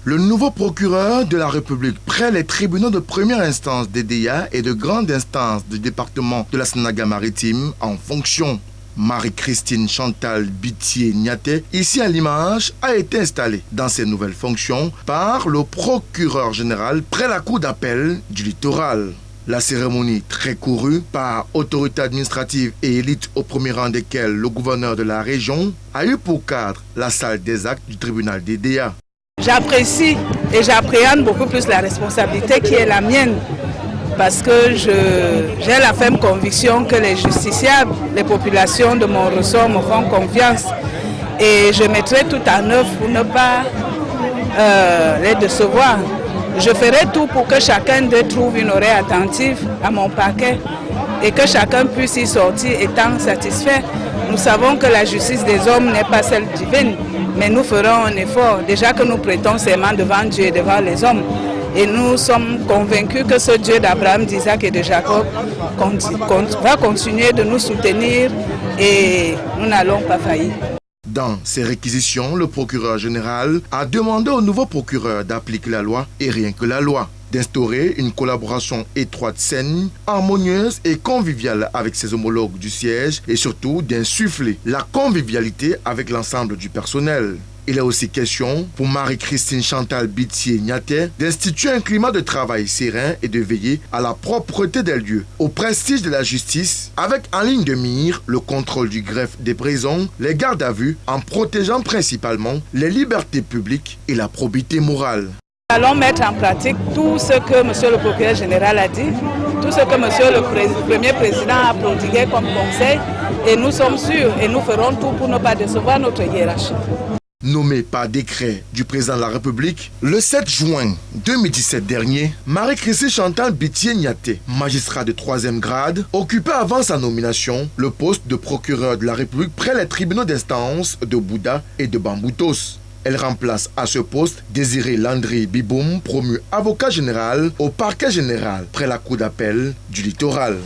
Le nouveau procureur de la République près les tribunaux de première instance d'Edéa et de grande instance du département de la Sanaga-Maritime en fonction. Marie-Christine Chantal Bitié-Niaté, ici à l'image, a été installée dans ses nouvelles fonctions par le procureur général près la cour d'appel du littoral. La cérémonie très courue par autorité administrative et élite au premier rang desquelles le gouverneur de la région a eu pour cadre la salle des actes du tribunal d'Edéa. J'apprécie et j'appréhende beaucoup plus la responsabilité qui est la mienne parce que j'ai la ferme conviction que les justiciables, les populations de mon ressort me font confiance et je mettrai tout en œuvre pour ne pas les décevoir. Je ferai tout pour que chacun d'eux trouve une oreille attentive à mon paquet et que chacun puisse y sortir étant satisfait. Nous savons que la justice des hommes n'est pas celle divine, mais nous ferons un effort, déjà que nous prêtons serment devant Dieu et devant les hommes. Et nous sommes convaincus que ce Dieu d'Abraham, d'Isaac et de Jacob va continuer de nous soutenir et nous n'allons pas faillir. Dans ses réquisitions, le procureur général a demandé au nouveau procureur d'appliquer la loi et rien que la loi, d'instaurer une collaboration étroite, saine, harmonieuse et conviviale avec ses homologues du siège et surtout d'insuffler la convivialité avec l'ensemble du personnel. Il est aussi question pour Marie-Christine Chantal Bitié-Niaté d'instituer un climat de travail serein et de veiller à la propreté des lieux, au prestige de la justice, avec en ligne de mire le contrôle du greffe des prisons, les gardes à vue, en protégeant principalement les libertés publiques et la probité morale. Nous allons mettre en pratique tout ce que M. le procureur général a dit, tout ce que M. le Premier président a prodigué comme conseil, et nous sommes sûrs et nous ferons tout pour ne pas décevoir notre hiérarchie. Nommé par décret du président de la République, le 7 juin 2017 dernier, Marie-Christine Chantal Bitié-Niaté, magistrat de 3e grade, occupait avant sa nomination le poste de procureur de la République près les tribunaux d'instance de Bouda et de Bamboutos. Elle remplace à ce poste Désiré Landry Biboum, promu avocat général au parquet général près la cour d'appel du littoral.